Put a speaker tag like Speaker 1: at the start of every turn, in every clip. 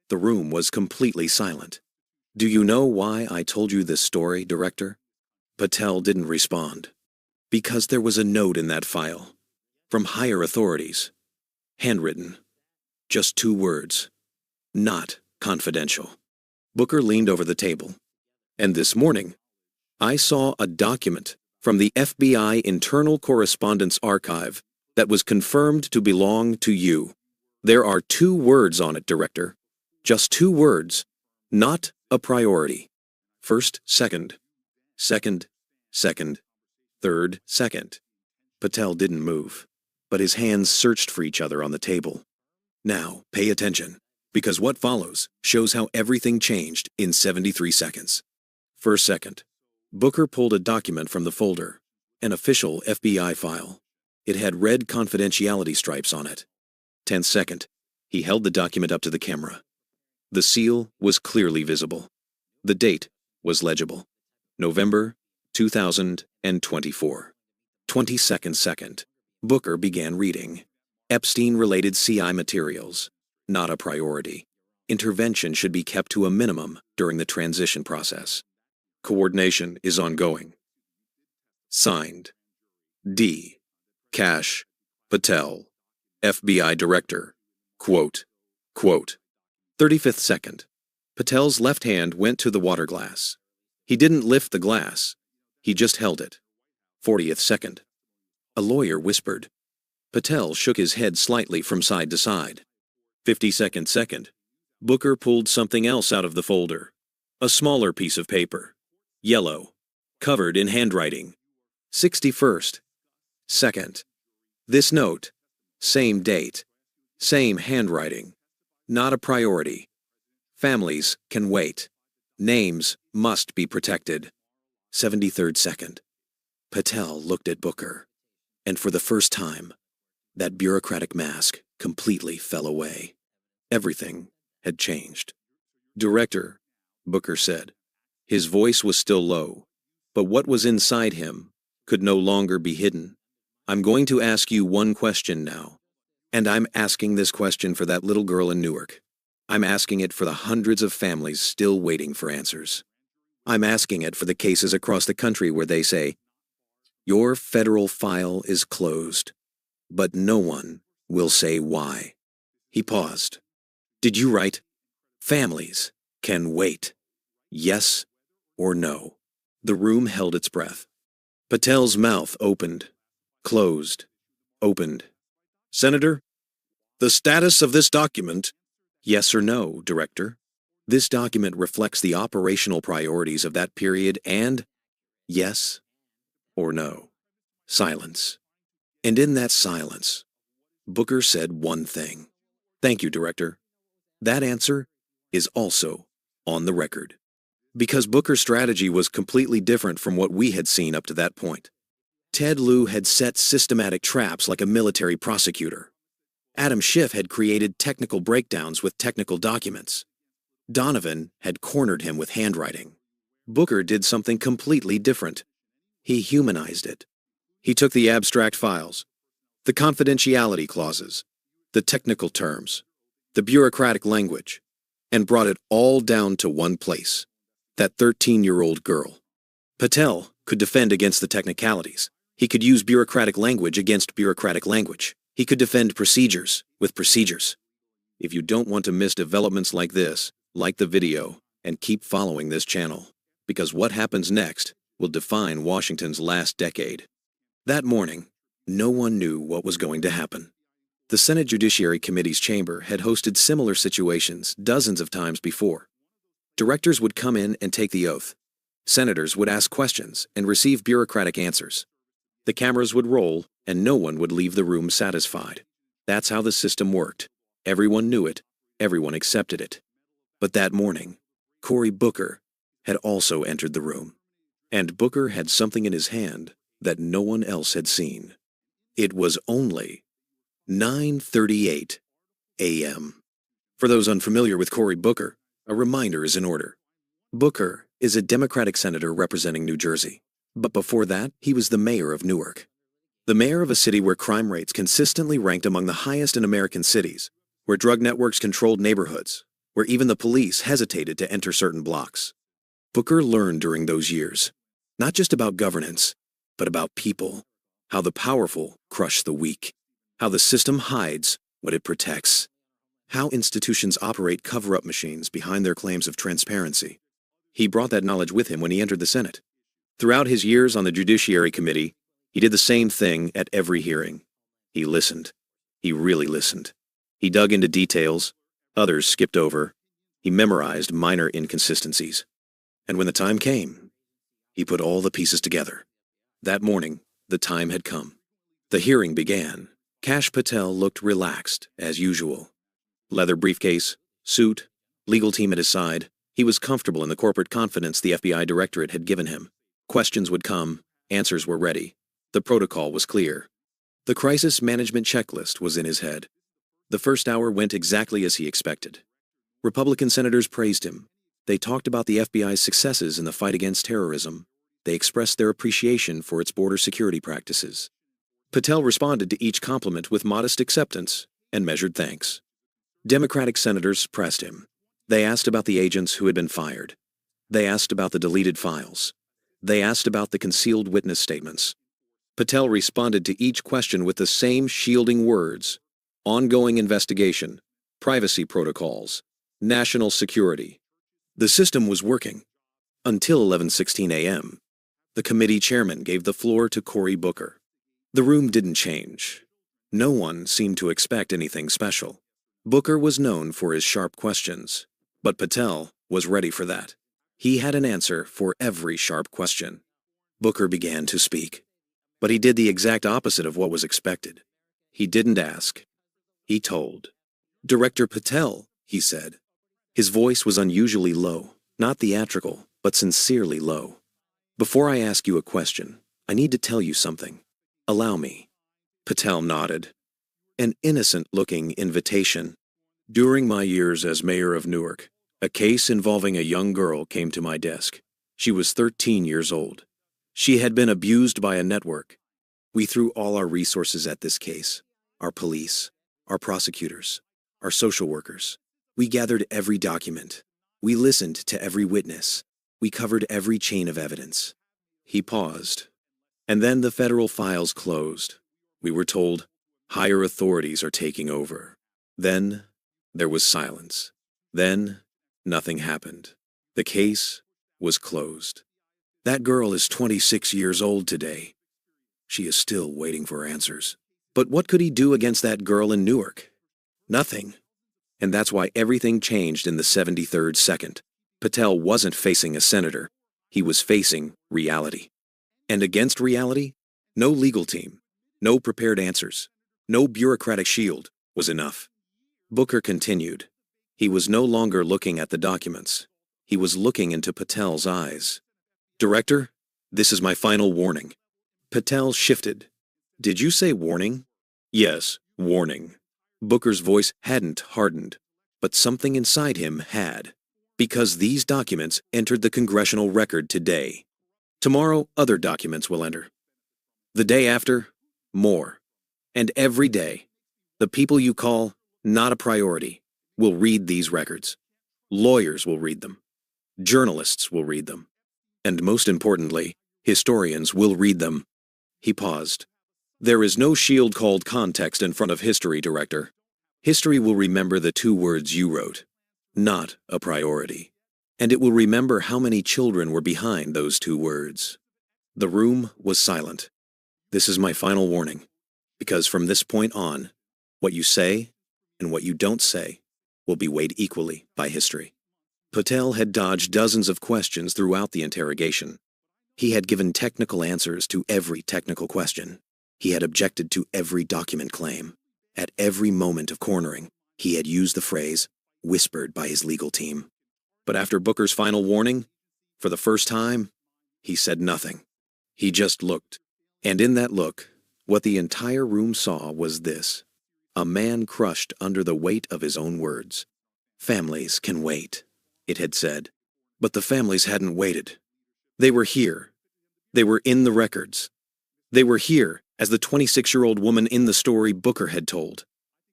Speaker 1: The room was completely silent. "Do you know why I told you this story, Director?" Patel didn't respond. "Because there was a note in that file. From higher authorities. Handwritten. Just 2 words. Not confidential." Booker leaned over the table. "And this morning, I saw a document from the FBI Internal Correspondence Archive that was confirmed to belong to you. There are 2 words on it, Director. Just 2 words. Not a priority. First, second. Second, second. Third, second." Patel didn't move, but his hands searched for each other on the table. "Now, pay attention, because what follows shows how everything changed in 73 seconds. First second. Booker pulled a document from the folder, an official FBI file. It had red confidentiality stripes on it. 10th second. He held the document up to the camera. The seal was clearly visible. The date was legible. November 2024. 22nd second. Booker began reading. Epstein-related CI materials. Not a priority. Intervention should be kept to a minimum during the transition process. Coordination is ongoing. Signed. D. Cash Patel, FBI Director. Quote. 35th second. Patel's left hand went to the water glass. He didn't lift the glass. He just held it. 40th second. A lawyer whispered. Patel shook his head slightly from side to side. 52nd second. Booker pulled something else out of the folder. A smaller piece of paper. Yellow. Covered in handwriting. 61st second. This note. Same date. Same handwriting. Not a priority. Families can wait. Names must be protected. 73rd second. Patel looked at Booker, and for the first time, that bureaucratic mask completely fell away. Everything had changed. "Director," Booker said. His voice was still low, but what was inside him could no longer be hidden. "I'm going to ask you one question now, and I'm asking this question for that little girl in Newark. I'm asking it for the hundreds of families still waiting for answers. I'm asking it for the cases across the country where they say, 'Your federal file is closed,' but no one will say why." He paused. "Did you write, 'Families can wait'? Yes or no?" The room held its breath. Patel's mouth opened, closed, opened. "Senator, the status of this document..." "Yes or no, Director? This document reflects the operational priorities of that period and..." "Yes or no?" Silence. And in that silence, Booker said one thing. "Thank you, Director. That answer is also on the record." Because Booker's strategy was completely different from what we had seen up to that point. Ted Lieu had set systematic traps like a military prosecutor. Adam Schiff had created technical breakdowns with technical documents. Donovan had cornered him with handwriting. Booker did something completely different. He humanized it. He took the abstract files, the confidentiality clauses, the technical terms, the bureaucratic language, and brought it all down to one place. That 13-year-old girl. Patel could defend against the technicalities. He could use bureaucratic language against bureaucratic language. He could defend procedures with procedures. If you don't want to miss developments like this, like the video and keep following this channel, because what happens next will define Washington's last decade. That morning, no one knew what was going to happen. The Senate Judiciary Committee's chamber had hosted similar situations dozens of times before. Directors would come in and take the oath. Senators would ask questions and receive bureaucratic answers. The cameras would roll, and no one would leave the room satisfied. That's how the system worked. Everyone knew it. Everyone accepted it. But that morning, Cory Booker had also entered the room. And Booker had something in his hand that no one else had seen. It was only 9:38 a.m. For those unfamiliar with Cory Booker, a reminder is in order. Booker is a Democratic senator representing New Jersey. But before that, he was the mayor of Newark. The mayor of a city where crime rates consistently ranked among the highest in American cities, where drug networks controlled neighborhoods, where even the police hesitated to enter certain blocks. Booker learned during those years, not just about governance, but about people, how the powerful crush the weak, how the system hides what it protects, how institutions operate cover-up machines behind their claims of transparency. He brought that knowledge with him when he entered the Senate. Throughout his years on the Judiciary Committee, he did the same thing at every hearing. He listened. He really listened. He dug into details others skipped over. He memorized minor inconsistencies. And when the time came, he put all the pieces together. That morning, the time had come. The hearing began. Cash Patel looked relaxed, as usual. Leather briefcase, suit, legal team at his side. He was comfortable in the corporate confidence the FBI directorate had given him. Questions would come, answers were ready. The protocol was clear. The crisis management checklist was in his head. The first hour went exactly as he expected. Republican senators praised him. They talked about the FBI's successes in the fight against terrorism. They expressed their appreciation for its border security practices. Patel responded to each compliment with modest acceptance and measured thanks. Democratic senators pressed him. They asked about the agents who had been fired. They asked about the deleted files. They asked about the concealed witness statements. Patel responded to each question with the same shielding words: ongoing investigation, privacy protocols, national security. The system was working. Until 11:16 a.m., the committee chairman gave the floor to Cory Booker. The room didn't change. No one seemed to expect anything special. Booker was known for his sharp questions, but Patel was ready for that. He had an answer for every sharp question. Booker began to speak, but he did the exact opposite of what was expected. He didn't ask. He told. "Director Patel," he said. His voice was unusually low, not theatrical, but sincerely low. "Before I ask you a question, I need to tell you something. Allow me." Patel nodded. An innocent-looking invitation. "During my years as mayor of Newark, a case involving a young girl came to my desk. She was 13 years old. She had been abused by a network. We threw all our resources at this case, our police, our prosecutors, our social workers. We gathered every document. We listened to every witness. We covered every chain of evidence." He paused. "And then the federal files closed. We were told, higher authorities are taking over. Then there was silence. Then nothing happened. The case was closed. That girl is 26 years old today. She is still waiting for answers. But what could he do against that girl in Newark? Nothing. And that's why everything changed in the 73rd second. Patel wasn't facing a senator. He was facing reality. And against reality, no legal team, no prepared answers, no bureaucratic shield was enough. Booker continued. He was no longer looking at the documents. He was looking into Patel's eyes. "Director, this is my final warning." Patel shifted. "Did you say warning?" "Yes, warning." Booker's voice hadn't hardened, but something inside him had. "Because these documents entered the congressional record today. Tomorrow, other documents will enter. The day after, more. And every day, the people you call not a priority will read these records. Lawyers will read them. Journalists will read them. And most importantly, historians will read them." He paused. "There is no shield called context in front of history, Director. History will remember the 2 words you wrote, not a priority. And it will remember how many children were behind those 2 words." The room was silent. "This is my final warning, because from this point on, what you say and what you don't say will be weighed equally by history." Patel had dodged dozens of questions throughout the interrogation. He had given technical answers to every technical question. He had objected to every document claim. At every moment of cornering, he had used the phrase, whispered by his legal team. But after Booker's final warning, for the first time, he said nothing. He just looked. And in that look, what the entire room saw was this: a man crushed under the weight of his own words. "Families can wait," it had said. But the families hadn't waited. They were here. They were in the records. They were here as the 26-year-old woman in the story Booker had told.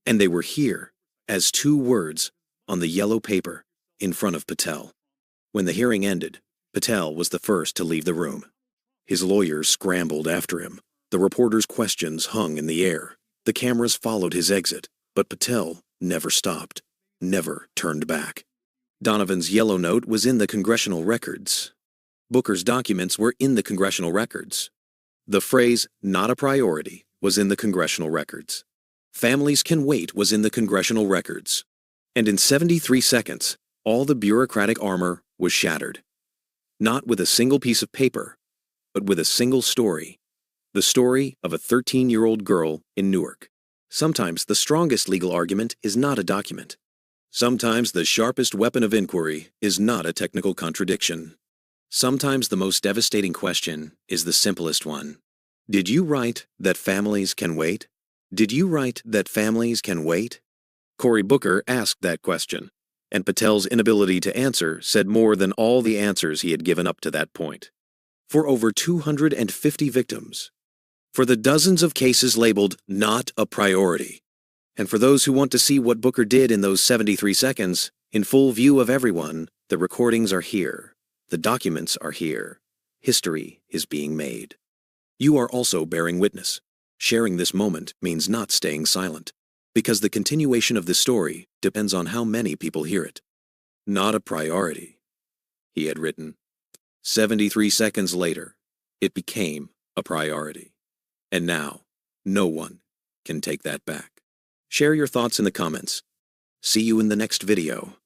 Speaker 1: And they were here as 2 words on the yellow paper, in front of Patel. When the hearing ended, Patel was the first to leave the room. His lawyers scrambled after him. The reporter's questions hung in the air. The cameras followed his exit, but Patel never stopped, never turned back. Donovan's yellow note was in the congressional records. Booker's documents were in the congressional records. The phrase, "not a priority," was in the congressional records. "Families can wait" was in the congressional records. And in 73 seconds, all the bureaucratic armor was shattered. Not with a single piece of paper, but with a single story. The story of a 13-year-old girl in Newark. Sometimes the strongest legal argument is not a document. Sometimes the sharpest weapon of inquiry is not a technical contradiction. Sometimes the most devastating question is the simplest one. Did you write that families can wait? Did you write that families can wait? Cory Booker asked that question, and Patel's inability to answer said more than all the answers he had given up to that point. For over 250 victims, for the dozens of cases labeled "not a priority," and for those who want to see what Booker did in those 73 seconds, in full view of everyone, the recordings are here. The documents are here. History is being made. You are also bearing witness. Sharing this moment means not staying silent, because the continuation of this story depends on how many people hear it. Not a priority, he had written. 73 seconds later, it became a priority. And now, no one can take that back. Share your thoughts in the comments. See you in the next video.